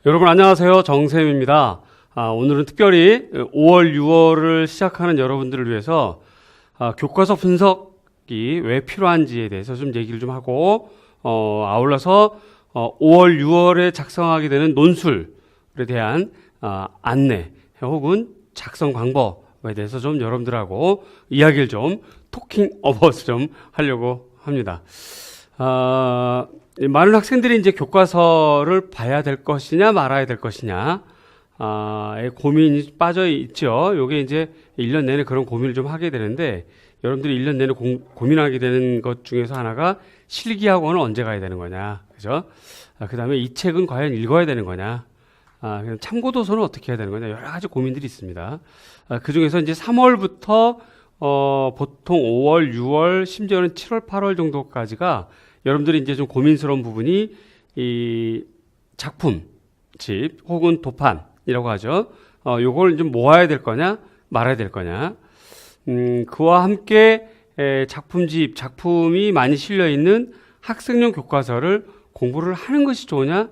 여러분 안녕하세요. 정쌤입니다. 오늘은 특별히 5월, 6월을 시작하는 여러분들을 위해서 교과서 분석이 왜 필요한지에 대해서 좀 얘기를 좀 하고 아울러서 5월, 6월에 작성하게 되는 논술에 대한 안내 혹은 작성 방법에 대해서 좀 여러분들하고 이야기를 좀 토킹 어버스 좀 하려고 합니다. 많은 학생들이 이제 교과서를 봐야 될 것이냐 말아야 될 것이냐 고민이 빠져 있죠. 요게 이제 1년 내내 그런 고민을 좀 하게 되는데, 여러분들이 1년 내내 고민하게 되는 것 중에서 하나가 실기학원은 언제 가야 되는 거냐, 그죠? 그 다음에 이 책은 과연 읽어야 되는 거냐, 참고도서는 어떻게 해야 되는 거냐, 여러 가지 고민들이 있습니다. 그 중에서 이제 3월부터 보통 5월, 6월, 심지어는 7월, 8월 정도까지가 여러분들이 이제 좀 고민스러운 부분이 이 작품집 혹은 도판이라고 하죠. 요걸 좀 모아야 될 거냐, 말아야 될 거냐. 그와 함께 작품이 많이 실려 있는 학생용 교과서를 공부를 하는 것이 좋으냐,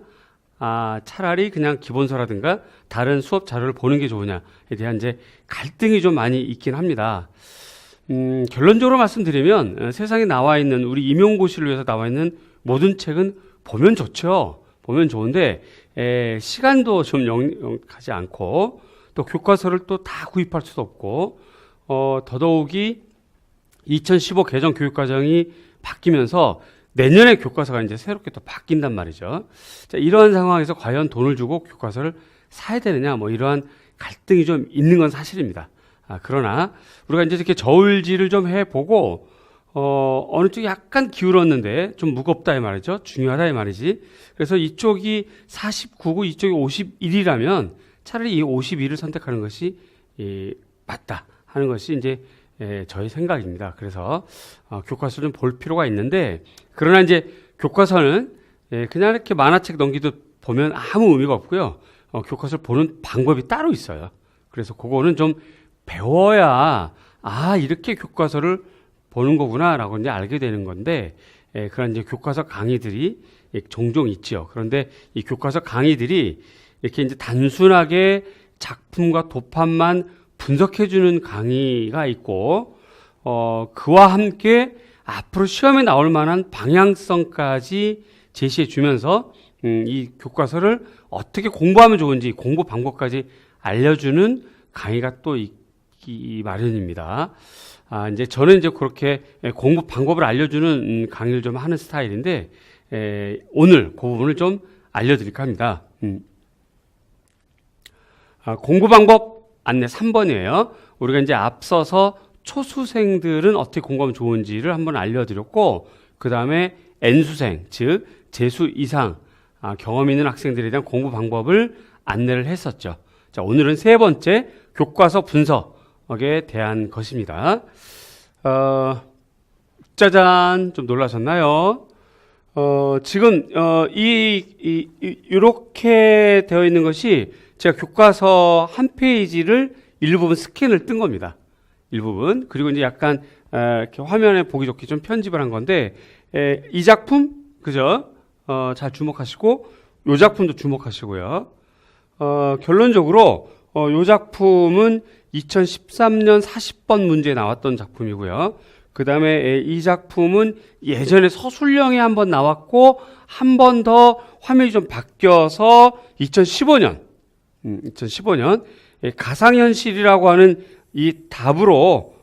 차라리 그냥 기본서라든가 다른 수업 자료를 보는 게 좋으냐에 대한 이제 갈등이 좀 많이 있긴 합니다. 결론적으로 말씀드리면 세상에 나와 있는, 우리 임용고시를 위해서 나와 있는 모든 책은 보면 좋죠. 보면 좋은데 시간도 좀 넉넉하지 않고, 또 교과서를 또 다 구입할 수도 없고, 더더욱이 2015 개정 교육과정이 바뀌면서 내년에 교과서가 이제 새롭게 또 바뀐단 말이죠. 자, 이러한 상황에서 과연 돈을 주고 교과서를 사야 되느냐, 뭐 이러한 갈등이 좀 있는 건 사실입니다. 그러나 우리가 이제 이렇게 저울질을 좀 해보고 어느 쪽이 약간 기울었는데 좀 무겁다 이 말이죠. 중요하다 이 말이지. 그래서 이쪽이 49고 이쪽이 51이라면 차라리 이 51을 선택하는 것이 맞다 하는 것이 이제 저의 생각입니다. 그래서 교과서를 좀 볼 필요가 있는데, 그러나 이제 교과서는 그냥 이렇게 만화책 넘기듯 보면 아무 의미가 없고요. 교과서를 보는 방법이 따로 있어요. 그래서 그거는 좀 배워야 이렇게 교과서를 보는 거구나라고 이제 알게 되는 건데, 그런 이제 교과서 강의들이 종종 있죠. 그런데 이 교과서 강의들이 이렇게 이제 단순하게 작품과 도판만 분석해주는 강의가 있고, 그와 함께 앞으로 시험에 나올 만한 방향성까지 제시해주면서 이 교과서를 어떻게 공부하면 좋은지 공부 방법까지 알려주는 강의가 또 있기 마련입니다. 이제 저는 이제 그렇게 공부 방법을 알려주는 강의를 좀 하는 스타일인데, 오늘 그 부분을 좀 알려드릴까 합니다. 공부 방법 안내 3번이에요. 우리가 이제 앞서서 초수생들은 어떻게 공부하면 좋은지를 한번 알려드렸고, 그 다음에 N수생, 즉 재수 이상 경험 있는 학생들에 대한 공부 방법을 안내를 했었죠. 자, 오늘은 세 번째 교과서 분석에 대한 것입니다. 짜잔, 좀 놀라셨나요? 지금 이렇게 되어 있는 것이 제가 교과서 한 페이지를 일부분 스캔을 뜬 겁니다. 일부분. 그리고 이제 약간 이렇게 화면에 보기 좋게 좀 편집을 한 건데, 이 작품, 그죠? 잘 주목하시고, 요 작품도 주목하시고요. 결론적으로 요 작품은 2013년 40번 문제에 나왔던 작품이고요. 그 다음에 이 작품은 예전에 서술형에 한번 나왔고, 한 번 더 화면이 좀 바뀌어서 2015년 가상현실이라고 하는 이 답으로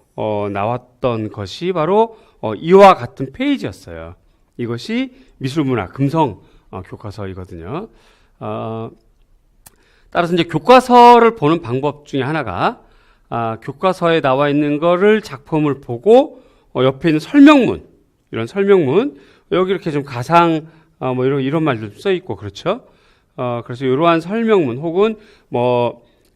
나왔던 것이 바로 이와 같은 페이지였어요. 이것이 미술문화 금성 교과서이거든요. 따라서 이제 교과서를 보는 방법 중에 하나가 교과서에 나와 있는 거를 작품을 보고 옆에 있는 설명문, 이런 설명문, 여기 이렇게 좀 가상 뭐 이런 말도 써 있고, 그렇죠? 그래서 이러한 설명문 혹은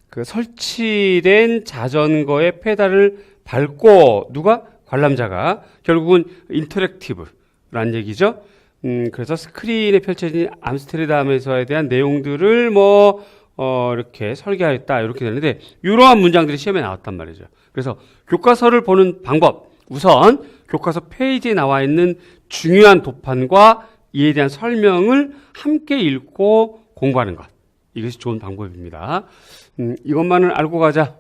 그 설치된 자전거의 페달을 밟고 누가 관람자가 결국은 인터랙티브라는 얘기죠. 그래서 스크린에 펼쳐진 암스테르담에서에 대한 내용들을 이렇게 설계하였다, 이렇게 되는데, 이러한 문장들이 시험에 나왔단 말이죠. 그래서 교과서를 보는 방법, 우선 교과서 페이지에 나와 있는 중요한 도판과 이에 대한 설명을 함께 읽고 공부하는 것. 이것이 좋은 방법입니다. 이것만을 알고 가자.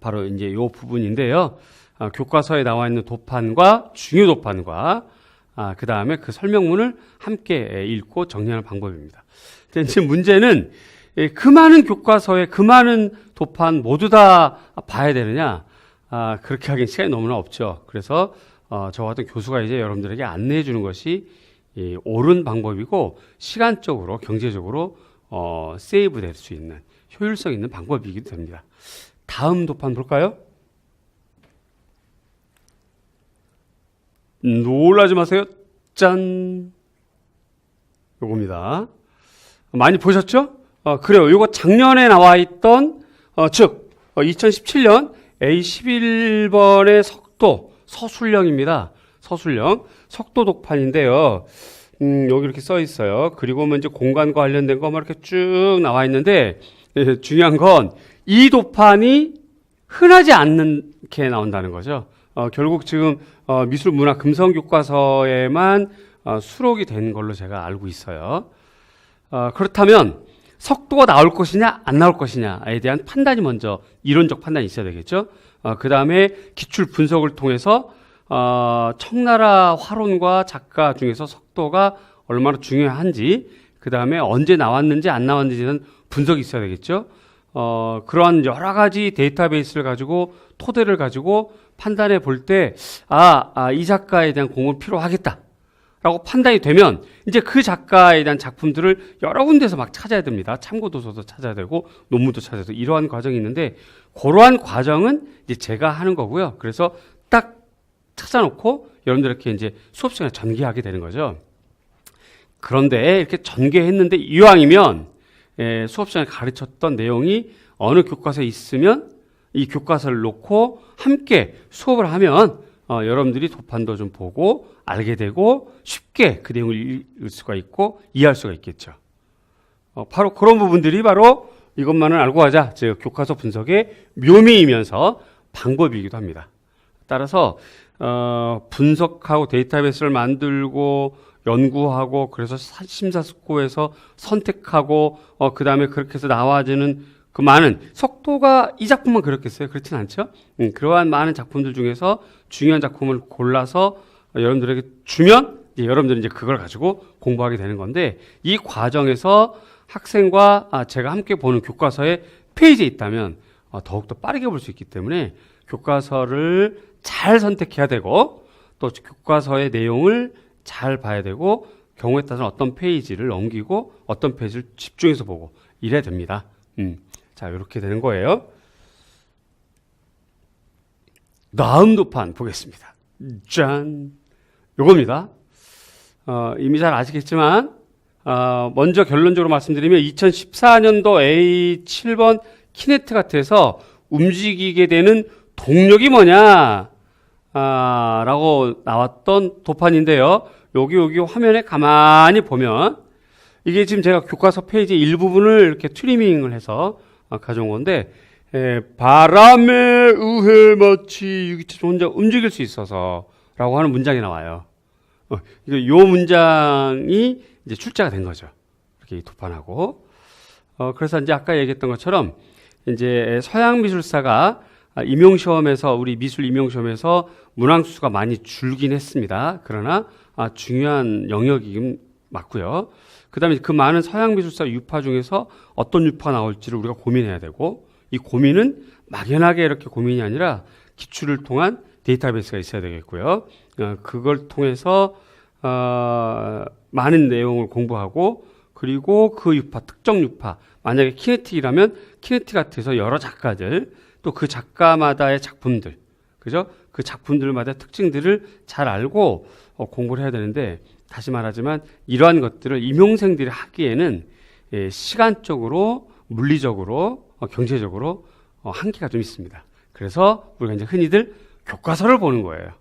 바로 이제 이 부분인데요. 교과서에 나와 있는 도판과 중요 도판과 그 다음에 그 설명문을 함께 읽고 정리하는 방법입니다. 이제 문제는 그 많은 교과서에 그 많은 도판 모두 다 봐야 되느냐? 그렇게 하기엔 시간이 너무나 없죠. 그래서 저 같은 교수가 이제 여러분들에게 안내해 주는 것이 옳은 방법이고 시간적으로 경제적으로 세이브 될 수 있는 효율성 있는 방법이기도 됩니다. 다음 도판 볼까요? 놀라지 마세요. 짠! 요겁니다. 많이 보셨죠? 그래요. 요거 작년에 나와 있던, 2017년 A11번의 서술령입니다. 서술령. 속도 독판인데요. 여기 이렇게 써 있어요. 그리고 뭐 이제 공간과 관련된 거 막 이렇게 쭉 나와 있는데, 중요한 건 이 도판이 흔하지 않게 나온다는 거죠. 결국 지금 미술 문화 금성 교과서에만 수록이 된 걸로 제가 알고 있어요. 그렇다면 속도가 나올 것이냐 안 나올 것이냐에 대한 판단이 먼저 이론적 판단이 있어야 되겠죠. 그 다음에 기출 분석을 통해서 청나라 화론과 작가 중에서 속도가 얼마나 중요한지, 그 다음에 언제 나왔는지 안 나왔는지는 분석이 있어야 되겠죠. 그러한 여러 가지 데이터베이스를 가지고 토대를 가지고 판단해 볼 때, 이 작가에 대한 공은 필요하겠다 라고 판단이 되면 이제 그 작가에 대한 작품들을 여러 군데서 막 찾아야 됩니다. 참고도서도 찾아야 되고 논문도 찾아야 되고 이러한 과정이 있는데, 그러한 과정은 이제 제가 하는 거고요. 그래서 딱 찾아놓고 여러분들께 이제 수업 시간에 전개하게 되는 거죠. 그런데 이렇게 전개했는데 이왕이면 수업 시간에 가르쳤던 내용이 어느 교과서에 있으면 이 교과서를 놓고 함께 수업을 하면 여러분들이 도판도 좀 보고 알게 되고 쉽게 그 내용을 읽을 수가 있고 이해할 수가 있겠죠. 바로 그런 부분들이 바로 이것만을 알고 가자, 즉 교과서 분석의 묘미이면서 방법이기도 합니다. 따라서 분석하고 데이터베이스를 만들고 연구하고 그래서 심사숙고해서 선택하고 그 다음에 그렇게 해서 나와지는 그 많은 속도가 이 작품만 그렇겠어요? 그렇진 않죠. 그러한 많은 작품들 중에서 중요한 작품을 골라서 여러분들에게 주면 이제 여러분들이 이제 그걸 가지고 공부하게 되는 건데, 이 과정에서 학생과 제가 함께 보는 교과서의 페이지에 있다면 더욱더 빠르게 볼 수 있기 때문에 교과서를 잘 선택해야 되고 또 교과서의 내용을 잘 봐야 되고 경우에 따라서 어떤 페이지를 넘기고 어떤 페이지를 집중해서 보고 이래야 됩니다. 자, 이렇게 되는 거예요. 다음 도판 보겠습니다. 짠! 요겁니다. 이미 잘 아시겠지만 먼저 결론적으로 말씀드리면 2014년도 A7번 키네트 같아서 움직이게 되는 동력이 뭐냐 라고 나왔던 도판인데요. 여기 화면에 가만히 보면 이게 지금 제가 교과서 페이지 일부분을 이렇게 트리밍을 해서 가져온 건데, 바람에 의해 마치 유기체 혼자 움직일 수 있어서 라고 하는 문장이 나와요. 이 문장이 이제 출제가 된 거죠. 이렇게 도판하고. 그래서 이제 아까 얘기했던 것처럼 이제 서양 미술사가 임용시험에서, 우리 미술 임용시험에서 문항수가 많이 줄긴 했습니다. 그러나 중요한 영역이긴 맞고요. 그 다음에 그 많은 서양 미술사 유파 중에서 어떤 유파가 나올지를 우리가 고민해야 되고, 이 고민은 막연하게 이렇게 고민이 아니라 기출을 통한 데이터베이스가 있어야 되겠고요. 그걸 통해서 많은 내용을 공부하고, 그리고 그 유파, 특정 유파, 만약에 키네틱이라면 키네틱 같아서 여러 작가들, 또 그 작가마다의 작품들, 그죠? 그 작품들마다 특징들을 잘 알고 공부를 해야 되는데, 다시 말하지만 이러한 것들을 임용생들이 하기에는 시간적으로, 물리적으로, 경제적으로 한계가 좀 있습니다. 그래서 우리가 이제 흔히들 교과서를 보는 거예요.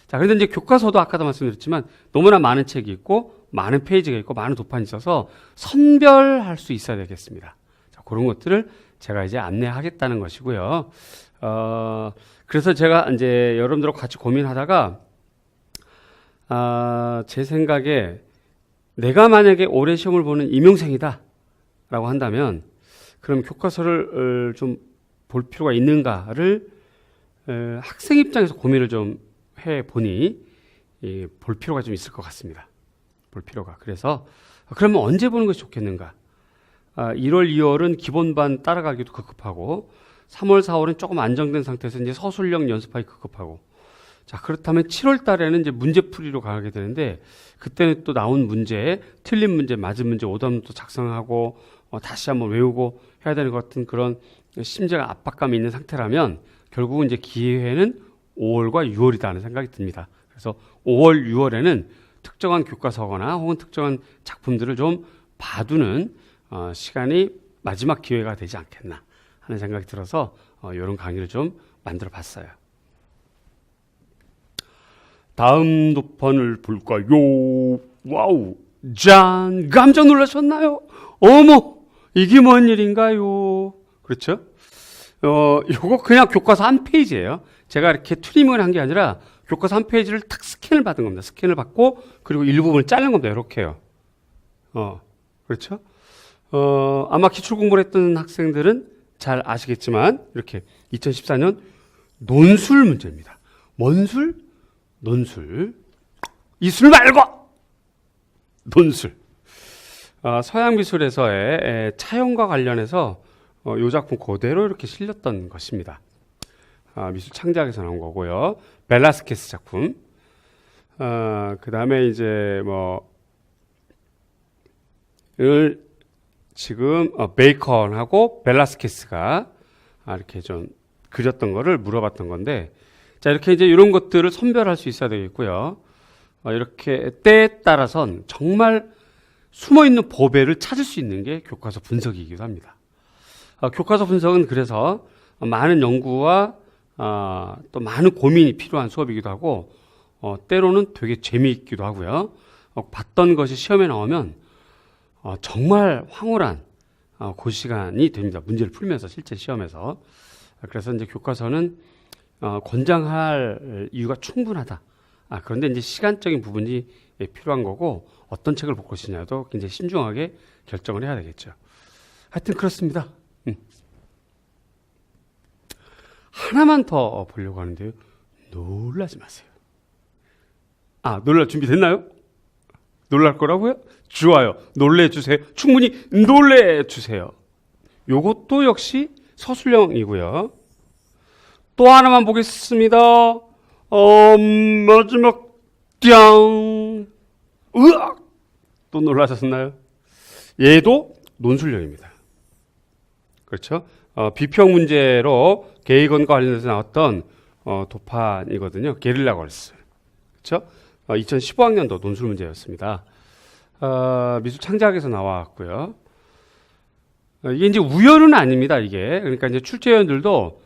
자, 그런데 이제 교과서도 아까도 말씀드렸지만 너무나 많은 책이 있고 많은 페이지가 있고 많은 도판이 있어서 선별할 수 있어야 되겠습니다. 자, 그런 것들을 제가 이제 안내하겠다는 것이고요. 그래서 제가 이제 여러분들하고 같이 고민하다가 제 생각에 내가 만약에 올해 시험을 보는 임용생이다 한다면 그럼 교과서를 좀 볼 필요가 있는가를 학생 입장에서 고민을 좀 해보니 볼 필요가 좀 있을 것 같습니다. 볼 필요가. 그래서 그러면 언제 보는 것이 좋겠는가? 1월, 2월은 기본반 따라가기도 급급하고 3월, 4월은 조금 안정된 상태에서 이제 서술형 연습하기 급급하고 자, 그렇다면 7월 달에는 이제 문제풀이로 가게 되는데 그때는 또 나온 문제, 틀린 문제, 맞은 문제, 오답노트 작성하고 다시 한번 외우고 해야 되는 것 같은 그런 심지가 압박감이 있는 상태라면 결국은 이제 기회는 5월과 6월이다 하는 생각이 듭니다. 그래서 5월, 6월에는 특정한 교과서거나 혹은 특정한 작품들을 좀 봐두는 시간이 마지막 기회가 되지 않겠나 하는 생각이 들어서 이런 강의를 좀 만들어 봤어요. 다음 도판을 볼까요? 와우, 짠! 깜짝 놀라셨나요? 어머, 이게 뭔 일인가요? 그렇죠? 요거 그냥 교과서 한 페이지예요. 제가 이렇게 트리밍을 한 게 아니라 교과서 한 페이지를 탁 스캔을 받은 겁니다. 스캔을 받고 그리고 일부분을 자른 겁니다. 이렇게요. 그렇죠? 아마 기출 공부를 했던 학생들은 잘 아시겠지만 이렇게 2014년 논술 문제입니다. 뭔 술? 논술. 이 술 말고 논술. 서양미술에서의 차용과 관련해서 이 작품 그대로 이렇게 실렸던 것입니다. 미술 창작에서 나온 거고요. 벨라스케스 작품. 그 다음에 이제 지금 베이컨하고 벨라스케스가 이렇게 좀 그렸던 거를 물어봤던 건데, 자, 이렇게 이제 이런 것들을 선별할 수 있어야 되겠고요. 이렇게 때에 따라선 정말 숨어 있는 보배를 찾을 수 있는 게 교과서 분석이기도 합니다. 교과서 분석은 그래서 많은 연구와 또 많은 고민이 필요한 수업이기도 하고 때로는 되게 재미있기도 하고요. 봤던 것이 시험에 나오면 정말 황홀한 그 시간이 됩니다. 문제를 풀면서 실제 시험에서. 그래서 이제 교과서는 권장할 이유가 충분하다. 그런데 이제 시간적인 부분이 필요한 거고 어떤 책을 볼 것이냐도 굉장히 신중하게 결정을 해야 되겠죠. 하여튼 그렇습니다. 하나만 더 보려고 하는데요. 놀라지 마세요. 놀랄 준비 됐나요? 놀랄 거라고요? 좋아요. 놀래주세요. 충분히 놀래주세요. 요것도 역시 서술형이고요. 또 하나만 보겠습니다. 마지막 띵. 으악! 또 놀라셨나요? 얘도 논술형입니다. 그렇죠? 비평 문제로 계획원과 관련해서 나왔던 도판이거든요. 게릴라 걸스. 그렇죠? 2015학년도 논술 문제였습니다. 미술 창작에서 나왔고요. 이게 이제 우연은 아닙니다. 이게 그러니까 이제 출제위원들도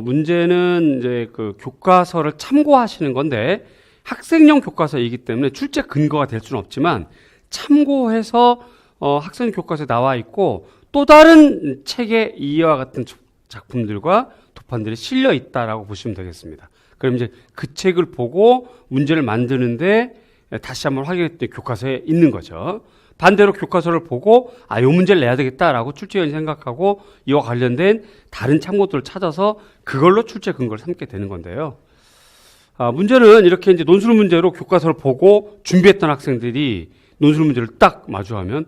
문제는 이제 그 교과서를 참고하시는 건데 학생용 교과서이기 때문에 출제 근거가 될 수는 없지만 참고해서 학생 교과서에 나와 있고 또 다른 책에 이와 같은 작품들과 도판들이 실려 있다라고 보시면 되겠습니다. 그럼 이제 그 책을 보고 문제를 만드는데 다시 한번 확인했더니 교과서에 있는 거죠. 반대로 교과서를 보고 이 문제를 내야 되겠다라고 출제위원이 생각하고 이와 관련된 다른 참고들을 찾아서 그걸로 출제 근거를 삼게 되는 건데요. 문제는 이렇게 이제 논술 문제로 교과서를 보고 준비했던 학생들이 논술 문제를 딱 마주하면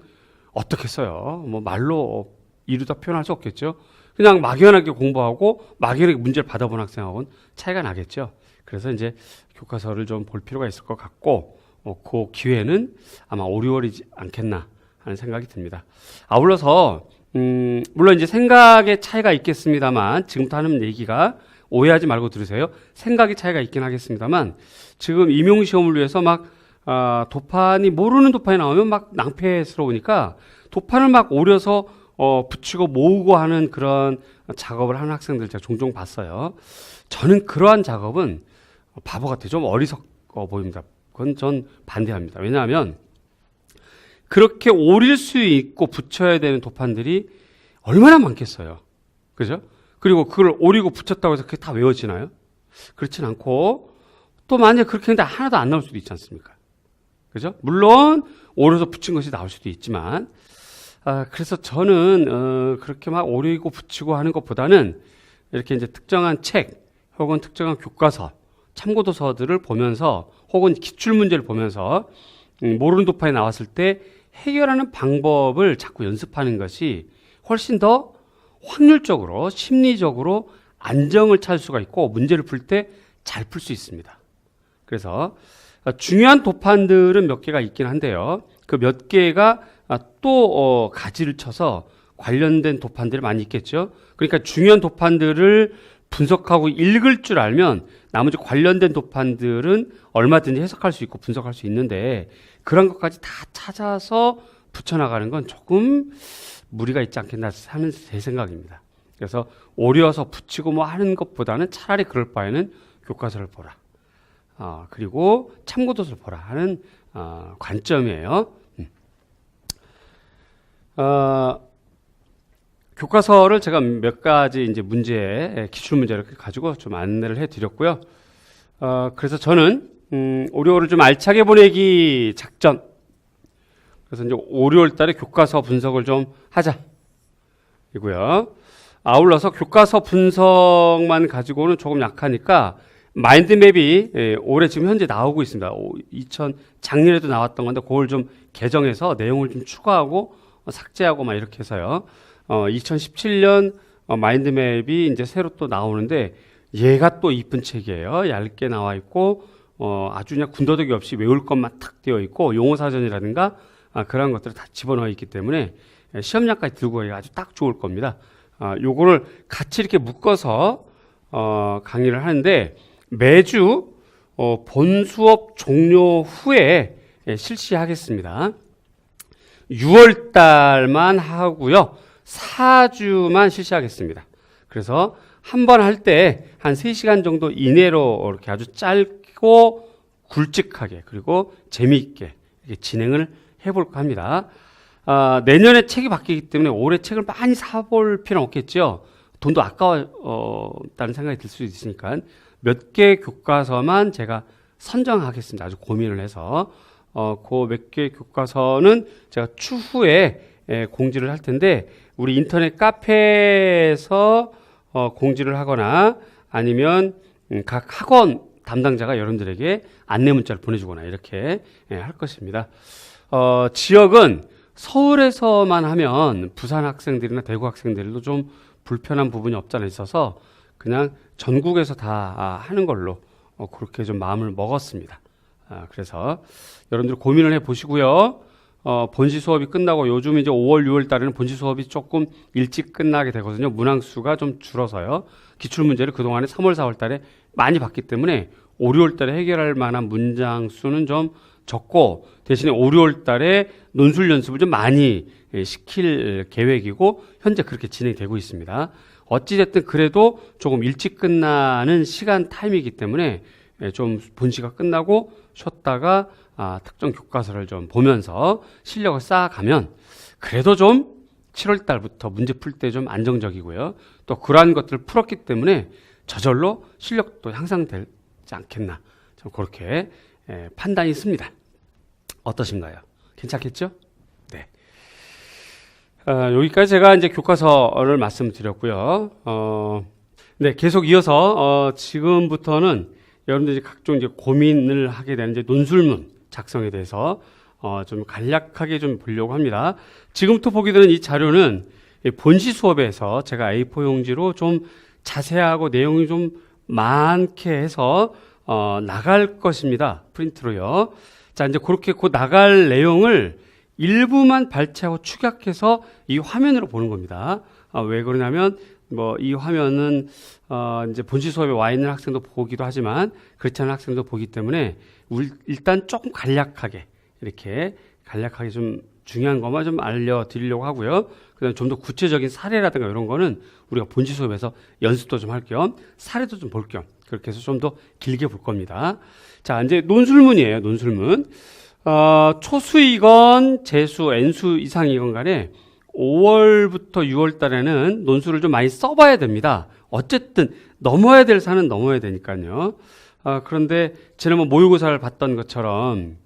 어떻겠어요? 말로 이루다 표현할 수 없겠죠. 그냥 막연하게 공부하고 막연하게 문제를 받아본 학생하고는 차이가 나겠죠. 그래서 이제 교과서를 좀 볼 필요가 있을 것 같고 그 기회는 아마 5, 6월이지 않겠나 하는 생각이 듭니다. 아울러서 물론 이제 생각의 차이가 있겠습니다만 지금부터 하는 얘기가 오해하지 말고 들으세요. 생각의 차이가 있긴 하겠습니다만 지금 임용시험을 위해서 막 도판이 모르는 도판이 나오면 막 낭패스러우니까 도판을 막 오려서 붙이고 모으고 하는 그런 작업을 하는 학생들 제가 종종 봤어요. 저는 그러한 작업은 바보 같아요. 좀 어리석어 보입니다. 그건 전 반대합니다. 왜냐하면 그렇게 오릴 수 있고 붙여야 되는 도판들이 얼마나 많겠어요. 그죠? 그리고 그걸 오리고 붙였다고 해서 그게 다 외워지나요? 그렇진 않고 또 만약에 그렇게 했는데 하나도 안 나올 수도 있지 않습니까? 그죠? 물론 오려서 붙인 것이 나올 수도 있지만 그래서 저는 그렇게 막 오리고 붙이고 하는 것보다는 이렇게 이제 특정한 책 혹은 특정한 교과서, 참고도서들을 보면서 혹은 기출 문제를 보면서 모르는 도파에 나왔을 때 해결하는 방법을 자꾸 연습하는 것이 훨씬 더 확률적으로 심리적으로 안정을 찾을 수가 있고 문제를 풀 때 잘 풀 수 있습니다. 그래서 중요한 도판들은 몇 개가 있긴 한데요. 그 몇 개가 또 가지를 쳐서 관련된 도판들이 많이 있겠죠. 그러니까 중요한 도판들을 분석하고 읽을 줄 알면 나머지 관련된 도판들은 얼마든지 해석할 수 있고 분석할 수 있는데 그런 것까지 다 찾아서 붙여나가는 건 조금 무리가 있지 않겠나 하는 제 생각입니다. 그래서 오려서 붙이고 뭐 하는 것보다는 차라리 그럴 바에는 교과서를 보라. 그리고 참고도서를 보라 하는 관점이에요. 교과서를 제가 몇 가지 이제 문제, 기출 문제를 가지고 좀 안내를 해드렸고요. 그래서 저는 월요일을 좀 알차게 보내기 작전. 그래서 이제 월요일 달에 교과서 분석을 좀 하자. 이고요. 아울러서 교과서 분석만 가지고는 조금 약하니까 마인드맵이 올해 지금 현재 나오고 있습니다. 작년에도 나왔던 건데 그걸 좀 개정해서 내용을 좀 추가하고 삭제하고 막 이렇게 해서요. 2017년 마인드맵이 이제 새로 또 나오는데 얘가 또 이쁜 책이에요. 얇게 나와 있고 아주 그냥 군더더기 없이 외울 것만 탁 되어 있고 용어 사전이라든가 그런 것들을 다 집어넣어 있기 때문에 시험장까지 들고 가기가 아주 딱 좋을 겁니다. 요거를 같이 이렇게 묶어서 강의를 하는데 매주 본 수업 종료 후에 실시하겠습니다. 6월 달만 하고요. 4주만 실시하겠습니다. 그래서 한 번 할 때 한 3시간 정도 이내로 이렇게 아주 짧고 굵직하게 그리고 재미있게 이렇게 진행을 해볼까 합니다. 내년에 책이 바뀌기 때문에 올해 책을 많이 사볼 필요는 없겠죠. 돈도 아까웠다는 생각이 들 수 있으니까 몇 개 교과서만 제가 선정하겠습니다. 아주 고민을 해서 그 몇 개 교과서는 제가 추후에 공지를 할 텐데 우리 인터넷 카페에서 공지를 하거나 아니면 각 학원 담당자가 여러분들에게 안내 문자를 보내주거나 이렇게 할 것입니다. 지역은 서울에서만 하면 부산 학생들이나 대구 학생들도 좀 불편한 부분이 없잖아 있어서 그냥 전국에서 다 하는 걸로 그렇게 좀 마음을 먹었습니다. 그래서 여러분들 고민을 해 보시고요. 본시 수업이 끝나고 요즘 이제 5월, 6월 달에는 본시 수업이 조금 일찍 끝나게 되거든요. 문항수가 좀 줄어서요. 기출문제를 그동안에 3월, 4월 달에 많이 봤기 때문에 5, 6월 달에 해결할 만한 문장 수는 좀 적고 대신에 5, 6월 달에 논술 연습을 좀 많이 시킬 계획이고 현재 그렇게 진행되고 있습니다. 어찌됐든 그래도 조금 일찍 끝나는 시간 타임이기 때문에 좀 본시가 끝나고 쉬었다가 특정 교과서를 좀 보면서 실력을 쌓아가면 그래도 좀 7월 달부터 문제 풀 때 좀 안정적이고요. 또 그러한 것들을 풀었기 때문에 저절로 실력도 향상되지 않겠나. 좀 그렇게 판단이 있습니다. 어떠신가요? 괜찮겠죠? 네. 여기까지 제가 이제 교과서를 말씀드렸고요. 네, 계속 이어서 지금부터는 여러분들이 각종 이제 고민을 하게 되는 이제 논술문 작성에 대해서 좀 간략하게 좀 보려고 합니다. 지금부터 보게 되는 이 자료는 본시 수업에서 제가 A4 용지로 좀 자세하고 내용이 좀 많게 해서 나갈 것입니다. 프린트로요. 자, 이제 그렇게 그 나갈 내용을 일부만 발췌하고 축약해서 이 화면으로 보는 겁니다. 왜 그러냐면 뭐 이 화면은 이제 본시 수업에 와 있는 학생도 보기도 하지만 그렇지 않은 학생도 보기 때문에 일단 조금 간략하게 이렇게 간략하게 좀 중요한 것만 좀 알려드리려고 하고요. 그다음에 좀 더 구체적인 사례라든가 이런 거는 우리가 본시 수업에서 연습도 좀 할 겸 사례도 좀 볼 겸 그렇게 해서 좀 더 길게 볼 겁니다. 자, 이제 논술문이에요. 논술문. 초수이건 재수, n수 이상이건 간에 5월부터 6월 달에는 논술을 좀 많이 써봐야 됩니다. 어쨌든 넘어야 될 산은 넘어야 되니까요. 그런데 지난번 모의고사를 봤던 것처럼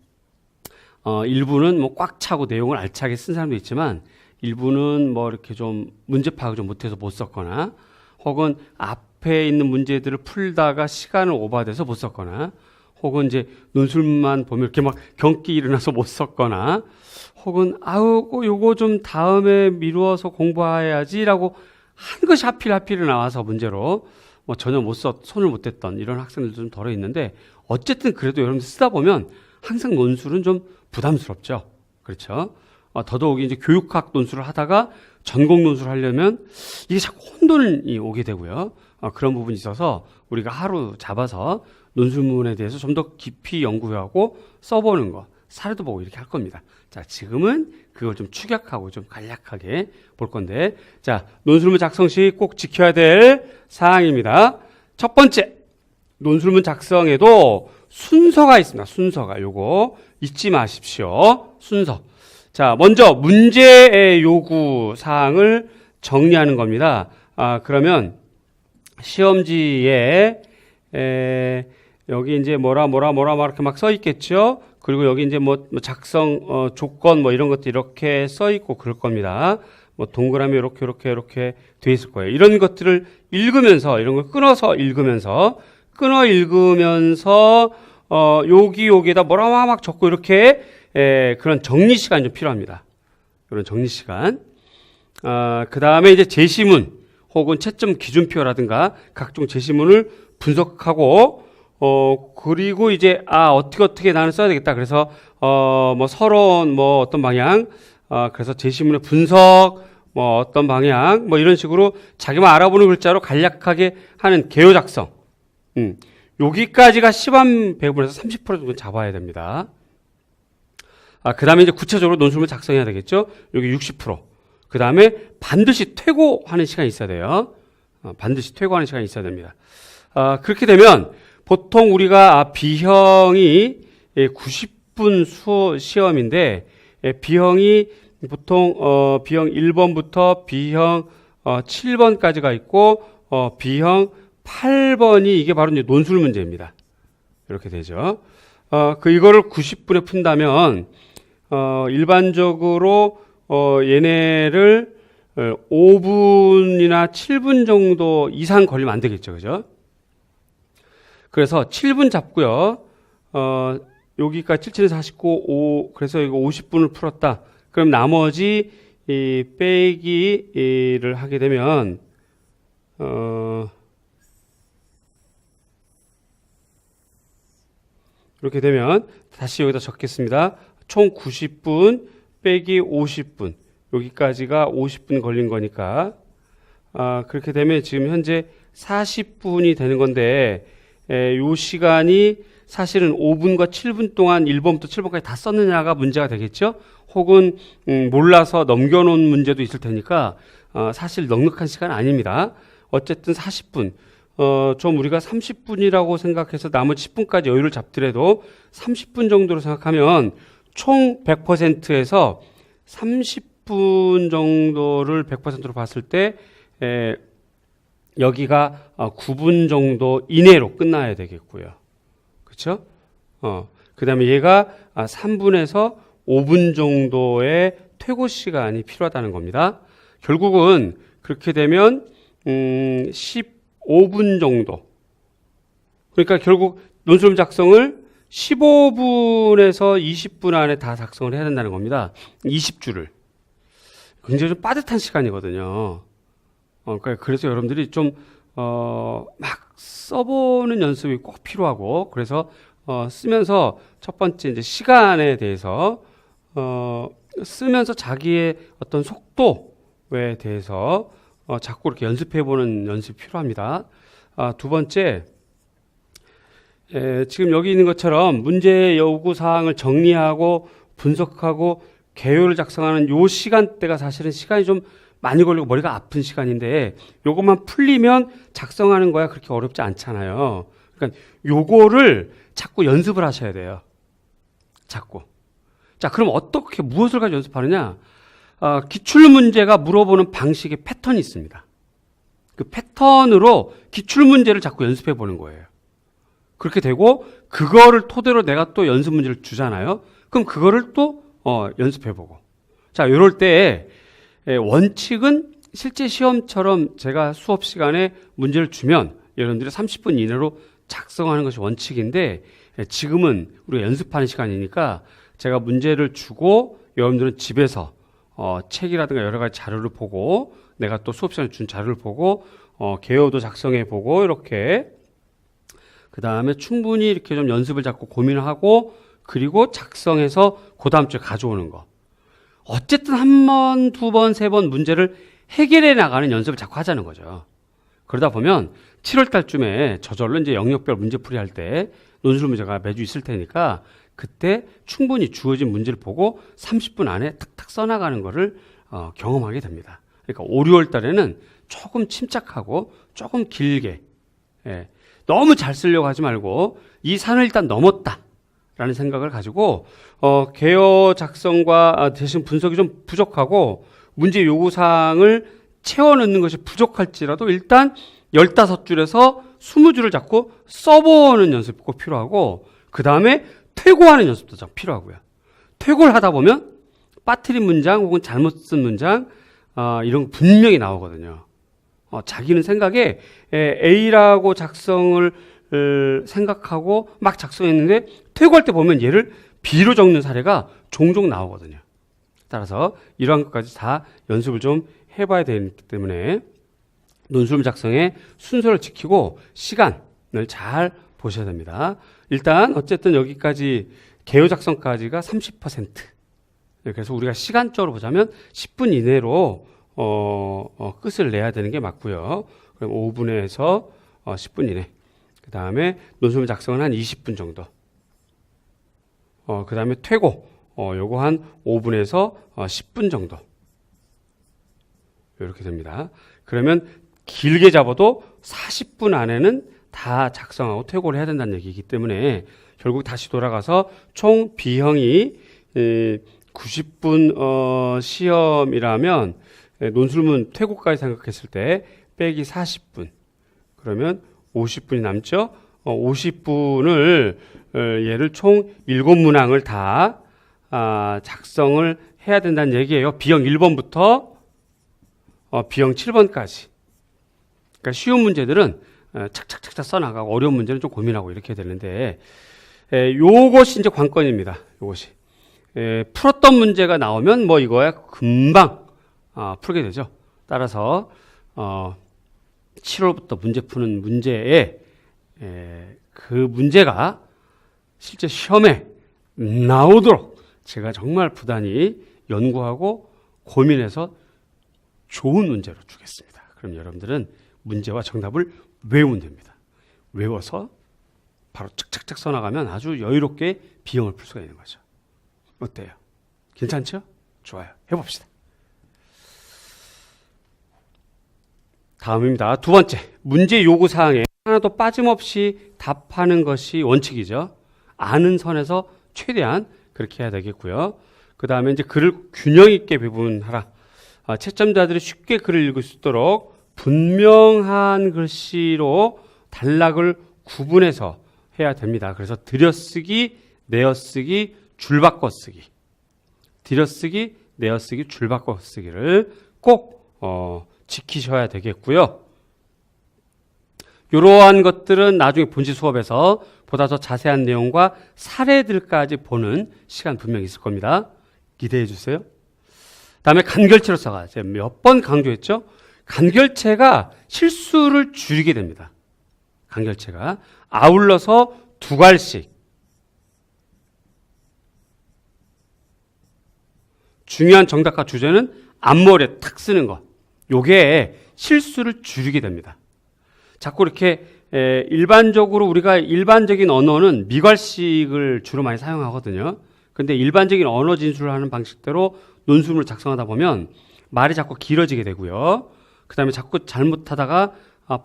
일부는 뭐 꽉 차고 내용을 알차게 쓴 사람도 있지만 일부는 뭐 이렇게 좀 문제 파악을 좀 못해서 못 썼거나, 혹은 앞에 있는 문제들을 풀다가 시간을 오버돼서 못 썼거나, 혹은 이제 논술만 보면 이렇게 막 경기 일어나서 못 썼거나, 혹은 아우 요거 좀 다음에 미루어서 공부해야지라고 한 것이 하필 나와서 문제로 뭐 전혀 손을 못 댔던 이런 학생들도 좀 덜어 있는데, 어쨌든 그래도 여러분들 쓰다 보면 항상 논술은 좀 부담스럽죠. 그렇죠? 더더욱이 이제 교육학 논술을 하다가 전공 논술을 하려면 이게 자꾸 혼돈이 오게 되고요. 그런 부분이 있어서 우리가 하루 잡아서 논술문에 대해서 좀 더 깊이 연구하고 써보는 거, 사례도 보고 이렇게 할 겁니다. 자, 지금은 그걸 좀 축약하고 좀 간략하게 볼 건데, 자, 논술문 작성 시 꼭 지켜야 될 사항입니다. 첫 번째, 논술문 작성에도 순서가 있습니다. 순서가 요거 잊지 마십시오. 순서. 자, 먼저 문제의 요구 사항을 정리하는 겁니다. 그러면 시험지에 여기 이제 뭐라 이렇게 막 써 있겠죠. 그리고 여기 이제 뭐 작성 조건 뭐 이런 것도 이렇게 써 있고 그럴 겁니다. 뭐 동그라미 이렇게 돼 있을 거예요. 이런 것들을 읽으면서, 이런 걸 끊어 읽으면서 여기에다 뭐라 막 적고 이렇게 그런 정리 시간이 좀 필요합니다. 그런 정리 시간. 그 다음에 이제 제시문 혹은 채점 기준표라든가 각종 제시문을 분석하고, 그리고 이제 어떻게 나는 써야 되겠다. 그래서 뭐 서론 뭐 어떤 방향, 그래서 제시문의 분석 뭐 어떤 방향 뭐 이런 식으로 자기만 알아보는 글자로 간략하게 하는 개요 작성. 여기까지가 시반 배분에서 30% 정도 잡아야 됩니다. 그 다음에 이제 구체적으로 논술문 작성해야 되겠죠. 여기 60%. 그 다음에 반드시 퇴고하는 시간이 있어야 돼요. 반드시 퇴고하는 시간이 있어야 됩니다. 그렇게 되면 보통 우리가 B형이 90분 시험인데, B형이 보통 B형 1번부터 B형 7번까지가 있고, B형 8번이 이게 바로 이제 논술 문제입니다. 이렇게 되죠. 이거를 90분에 푼다면, 일반적으로, 얘네를 5분이나 7분 정도 이상 걸리면 안 되겠죠. 그죠? 그래서 7분 잡고요. 여기까지 7, 7, 49, 그래서 이거 50분을 풀었다. 그럼 나머지 빼기를 하게 되면, 이렇게 되면 다시 여기다 적겠습니다. 총 90분 빼기 50분. 여기까지가 50분 걸린 거니까. 그렇게 되면 지금 현재 40분이 되는 건데, 요 시간이 사실은 5분과 7분 동안 1번부터 7번까지 다 썼느냐가 문제가 되겠죠. 혹은 몰라서 넘겨놓은 문제도 있을 테니까 사실 넉넉한 시간 아닙니다. 어쨌든 40분. 좀 우리가 30분이라고 생각해서 나머지 10분까지 여유를 잡더라도 30분 정도로 생각하면 총 100%에서 30분 정도를 100%로 봤을 때 여기가 9분 정도 이내로 끝나야 되겠고요. 그렇죠? 그 다음에 얘가 3분에서 5분 정도의 퇴고 시간이 필요하다는 겁니다. 결국은 그렇게 되면 15분 정도. 그러니까 결국 논술 작성을 15분에서 20분 안에 다 작성을 해야 된다는 겁니다. 20줄을. 굉장히 좀 빠듯한 시간이거든요. 그래서 여러분들이 좀 막 써보는 연습이 꼭 필요하고, 그래서 쓰면서 첫 번째 이제 시간에 대해서 쓰면서 자기의 어떤 속도에 대해서 자꾸 이렇게 연습해보는 연습이 필요합니다. 두 번째, 지금 여기 있는 것처럼 문제 요구 사항을 정리하고 분석하고 개요를 작성하는 요 시간대가 사실은 시간이 좀 많이 걸리고 머리가 아픈 시간인데, 요것만 풀리면 작성하는 거야 그렇게 어렵지 않잖아요. 그러니까 요거를 자꾸 연습을 하셔야 돼요. 자꾸. 자, 그럼 어떻게 무엇을 가지고 연습하느냐? 기출문제가 물어보는 방식의 패턴이 있습니다. 그 패턴으로 기출문제를 자꾸 연습해 보는 거예요. 그렇게 되고 그거를 토대로 내가 또 연습 문제를 주잖아요. 그럼 그거를 또 연습해 보고. 자, 이럴 때 원칙은 실제 시험처럼 제가 수업 시간에 문제를 주면 여러분들이 30분 이내로 작성하는 것이 원칙인데, 지금은 우리가 연습하는 시간이니까 제가 문제를 주고 여러분들은 집에서 책이라든가 여러 가지 자료를 보고, 내가 또 수업 시간에 준 자료를 보고 개요도 작성해 보고, 이렇게 그 다음에 충분히 이렇게 좀 연습을 잡고 고민을 하고, 그리고 작성해서 그 다음 주에 가져오는 거. 어쨌든 한 번, 두 번, 세 번 문제를 해결해 나가는 연습을 자꾸 하자는 거죠. 그러다 보면 7월 달쯤에 저절로 이제 영역별 문제풀이 할 때 논술 문제가 매주 있을 테니까, 그때 충분히 주어진 문제를 보고 30분 안에 탁탁 써나가는 거를 경험하게 됩니다. 그러니까 5, 6월 달에는 조금 침착하고 조금 길게, 너무 잘 쓰려고 하지 말고 이 산을 일단 넘었다 라는 생각을 가지고, 개요 작성과 대신 분석이 좀 부족하고 문제 요구사항을 채워 넣는 것이 부족할지라도 일단 15줄에서 20줄을 잡고 써보는 연습이 꼭 필요하고, 그 다음에 퇴고하는 연습도 좀 필요하고요. 퇴고를 하다 보면 빠뜨린 문장 혹은 잘못 쓴 문장, 이런 거 분명히 나오거든요. 자기는 생각에 A라고 작성을 생각하고 막 작성했는데 퇴고할 때 보면 얘를 B로 적는 사례가 종종 나오거든요. 따라서 이러한 것까지 다 연습을 좀 해봐야 되기 때문에 논술 작성의 순서를 지키고 시간을 잘 보셔야 됩니다. 일단 어쨌든 여기까지 개요 작성까지가 30%. 그래서 우리가 시간적으로 보자면 10분 이내로 끝을 내야 되는 게 맞고요. 그럼 5분에서 10분 이내. 그 다음에 논술 작성은 한 20분 정도. 그 다음에 퇴고, 요거 한 5분에서 10분 정도. 이렇게 됩니다. 그러면 길게 잡아도 40분 안에는 다 작성하고 퇴고를 해야 된다는 얘기이기 때문에 결국 다시 돌아가서 총 B형이 90분 시험이라면 논술문 퇴고까지 생각했을 때 빼기 40분. 그러면 50분이 남죠. 50분을 얘를 총 7문항을 다 작성을 해야 된다는 얘기예요. B형 1번부터 B형 7번까지. 그러니까 쉬운 문제들은 착착착착 써나가고 어려운 문제는 좀 고민하고 이렇게 되는데, 요것이 이제 관건입니다. 요것이. 풀었던 문제가 나오면 뭐 이거야 금방 풀게 되죠. 따라서 7월부터 문제 푸는 문제에 그 문제가 실제 시험에 나오도록 제가 정말 부단히 연구하고 고민해서 좋은 문제로 주겠습니다. 그럼 여러분들은 문제와 정답을 외우면 됩니다. 외워서 바로 착착착 써나가면 아주 여유롭게 B형을 풀 수가 있는 거죠. 어때요? 괜찮죠? 좋아요. 해봅시다. 다음입니다. 두 번째, 문제 요구 사항에 하나도 빠짐없이 답하는 것이 원칙이죠. 아는 선에서 최대한 그렇게 해야 되겠고요. 그 다음에 이제 글을 균형 있게 배분하라. 채점자들이 쉽게 글을 읽을 수 있도록 분명한 글씨로 단락을 구분해서 해야 됩니다. 그래서 들여쓰기, 내어쓰기, 줄바꿔쓰기, 들여쓰기, 내어쓰기, 줄바꿔쓰기를 꼭 지키셔야 되겠고요. 이러한 것들은 나중에 본지 수업에서 보다 더 자세한 내용과 사례들까지 보는 시간 분명히 있을 겁니다. 기대해 주세요. 다음에 간결체로 써가. 제가 몇 번 강조했죠? 간결체가 실수를 줄이게 됩니다. 간결체가 아울러서 두 갈씩 중요한 정답과 주제는 앞머리에 탁 쓰는 것. 요게 실수를 줄이게 됩니다. 자꾸 이렇게 일반적으로 우리가 일반적인 언어는 미괄식을 주로 많이 사용하거든요. 근데 일반적인 언어 진술을 하는 방식대로 논술을 작성하다 보면 말이 자꾸 길어지게 되고요. 그 다음에 자꾸 잘못하다가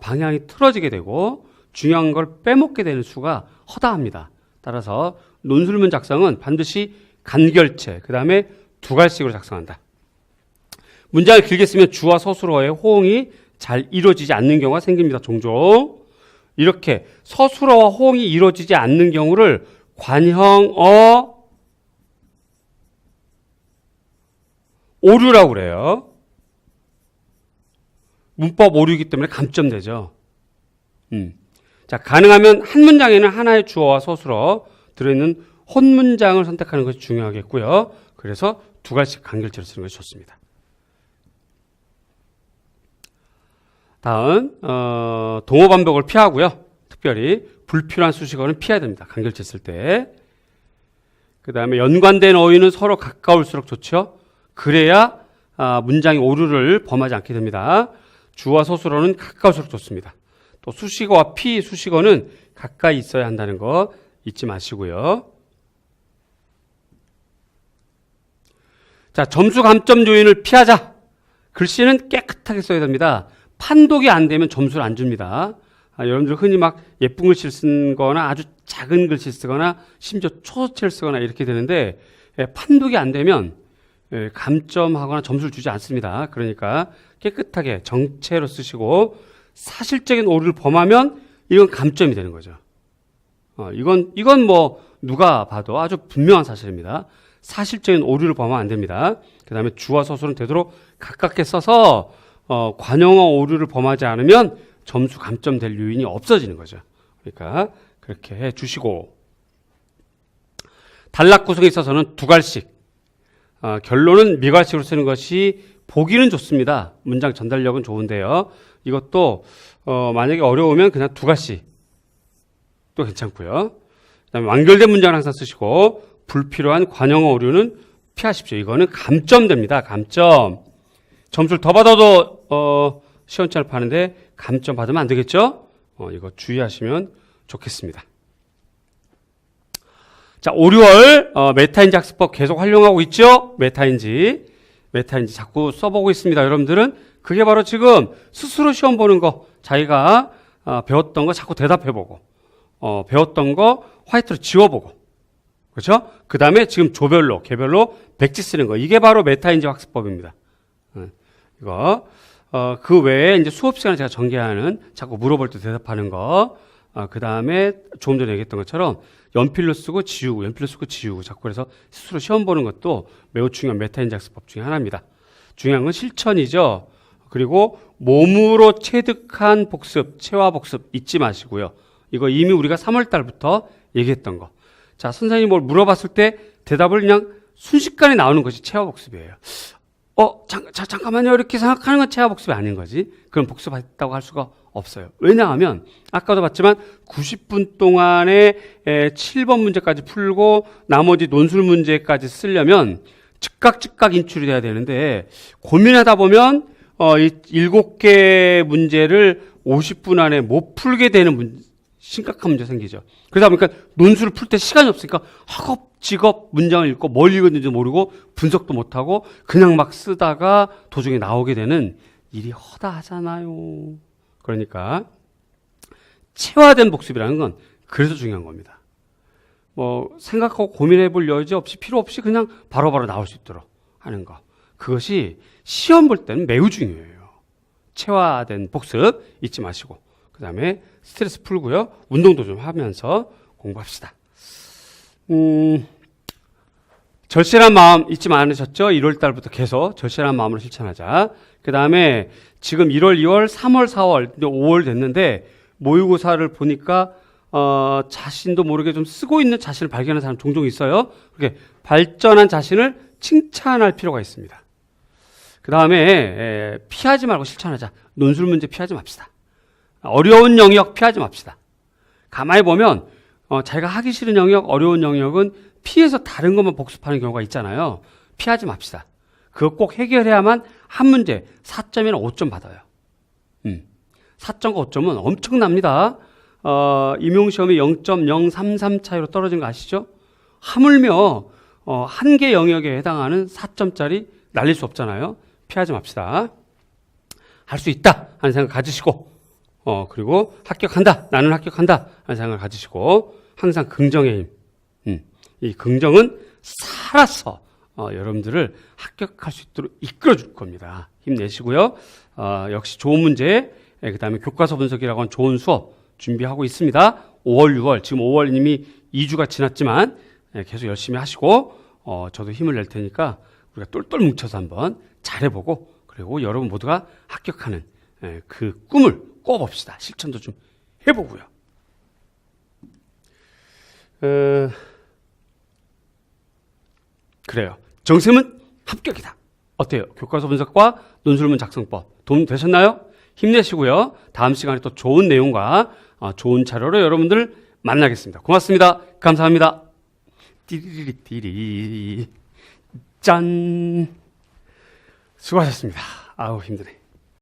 방향이 틀어지게 되고 중요한 걸 빼먹게 되는 수가 허다합니다. 따라서 논술문 작성은 반드시 간결체, 그 다음에 두 갈씩으로 작성한다. 문장을 길게 쓰면 주와 서술어의 호응이 잘 이루어지지 않는 경우가 생깁니다. 종종. 이렇게 서술어와 호응이 이루어지지 않는 경우를 관형어 오류라고 그래요. 문법 오류이기 때문에 감점되죠. 자, 가능하면 한 문장에는 하나의 주어와 서술어 들어있는 혼문장을 선택하는 것이 중요하겠고요. 그래서 두 가지씩 간결체로 쓰는 것이 좋습니다. 다음 동어 반복을 피하고요. 특별히 불필요한 수식어는 피해야 됩니다. 간결체 쓸 때. 그 다음에 연관된 어휘는 서로 가까울수록 좋죠. 그래야 문장이 오류를 범하지 않게 됩니다. 주와 서술어는 가까울수록 좋습니다. 또 수식어와 피수식어는 가까이 있어야 한다는 거 잊지 마시고요. 자, 점수 감점 요인을 피하자. 글씨는 깨끗하게 써야 됩니다. 판독이 안 되면 점수를 안 줍니다. 여러분들 흔히 막 예쁜 글씨를 쓴 거나 아주 작은 글씨를 쓰거나 심지어 초서체를 쓰거나 이렇게 되는데 판독이 안 되면 감점하거나 점수를 주지 않습니다. 그러니까 깨끗하게 정체로 쓰시고 사실적인 오류를 범하면 이건 감점이 되는 거죠. 이건 뭐 누가 봐도 아주 분명한 사실입니다. 사실적인 오류를 범하면 안 됩니다. 그 다음에 주와 서술은 되도록 가깝게 써서 관용어 오류를 범하지 않으면 점수 감점될 요인이 없어지는 거죠. 그러니까 그렇게 해 주시고, 단락 구성에 있어서는 두 갈씩, 결론은 미갈식으로 쓰는 것이 보기는 좋습니다. 문장 전달력은 좋은데요. 이것도 만약에 어려우면 그냥 두 갈씩 또 괜찮고요. 그다음에 완결된 문장을 항상 쓰시고 불필요한 관용어 오류는 피하십시오. 이거는 감점됩니다. 감점. 점수를 더 받아도 시원찮을 파는데 감점 받으면 안 되겠죠? 이거 주의하시면 좋겠습니다. 자, 5, 6월 메타인지 학습법 계속 활용하고 있죠? 메타인지 자꾸 써보고 있습니다. 여러분들은 그게 바로 지금 스스로 시험 보는 거, 자기가 배웠던 거 자꾸 대답해보고, 배웠던 거 화이트로 지워보고, 그렇죠? 그 다음에 지금 조별로, 개별로 백지 쓰는 거, 이게 바로 메타인지 학습법입니다. 이거 그 외에 이제 수업 시간에 제가 전개하는 자꾸 물어볼 때 대답하는 거, 그 다음에 조금 전에 얘기했던 것처럼 연필로 쓰고 지우고, 연필로 쓰고 지우고, 자꾸 그래서 스스로 시험 보는 것도 매우 중요한 메타인지 학습법 중에 하나입니다. 중요한 건 실천이죠. 그리고 몸으로 체득한 복습, 체화 복습 잊지 마시고요. 이거 이미 우리가 3월 달부터 얘기했던 거. 자, 선생님이 뭘 물어봤을 때 대답을 그냥 순식간에 나오는 것이 체화 복습이에요. 잠깐만요. 이렇게 생각하는 건 체화 복습이 아닌 거지. 그럼 복습했다고 할 수가 없어요. 왜냐하면 아까도 봤지만 90분 동안에 7번 문제까지 풀고 나머지 논술 문제까지 쓰려면 즉각 인출이 돼야 되는데, 고민하다 보면 이 7개 문제를 50분 안에 못 풀게 되는 심각한 문제 생기죠. 그러다 보니까 논술을 풀 때 시간이 없으니까 허겁지겁 문장을 읽고 뭘 읽었는지 모르고 분석도 못하고 그냥 막 쓰다가 도중에 나오게 되는 일이 허다하잖아요. 그러니까 체화된 복습이라는 건 그래서 중요한 겁니다. 뭐 생각하고 고민해 볼 여지 없이, 필요 없이 그냥 바로바로 나올 수 있도록 하는 거. 그것이 시험 볼 때는 매우 중요해요. 체화된 복습 잊지 마시고, 그 다음에 스트레스 풀고요. 운동도 좀 하면서 공부합시다. 절실한 마음 잊지 않으셨죠? 1월 달부터 계속 절실한 마음으로 실천하자. 그 다음에 지금 1월, 2월, 3월, 4월, 5월 됐는데 모의고사를 보니까 자신도 모르게 좀 쓰고 있는 자신을 발견하는 사람 종종 있어요. 그렇게 발전한 자신을 칭찬할 필요가 있습니다. 그 다음에 피하지 말고 실천하자. 논술 문제 피하지 맙시다. 어려운 영역 피하지 맙시다. 가만히 보면 자기가 하기 싫은 영역, 어려운 영역은 피해서 다른 것만 복습하는 경우가 있잖아요. 피하지 맙시다. 그거 꼭 해결해야만 한 문제 4점이나 5점 받아요. 4점과 5점은 엄청납니다. 임용시험이 0.033 차이로 떨어진 거 아시죠? 하물며 한 개 영역에 해당하는 4점짜리 날릴 수 없잖아요. 피하지 맙시다. 할 수 있다 하는 생각 가지시고, 그리고 합격한다, 나는 합격한다 하는 생각을 가지시고, 항상 긍정의 힘. 이 긍정은 살아서 여러분들을 합격할 수 있도록 이끌어 줄 겁니다. 힘내시고요. 역시 좋은 문제, 그 다음에 교과서 분석이라고 하는 좋은 수업 준비하고 있습니다. 5월, 6월, 지금 5월 이미 2주가 지났지만 계속 열심히 하시고, 저도 힘을 낼 테니까 우리가 똘똘 뭉쳐서 한번 잘해보고, 그리고 여러분 모두가 합격하는 그 꿈을 꿔봅시다. 실천도 좀 해보고요. 그래요. 정쌤은 합격이다. 어때요? 교과서 분석과 논술문 작성법 도움 되셨나요? 힘내시고요. 다음 시간에 또 좋은 내용과 좋은 자료로 여러분들 만나겠습니다. 고맙습니다. 감사합니다. 띠리리띠리 짠. 수고하셨습니다. 아우 힘드네.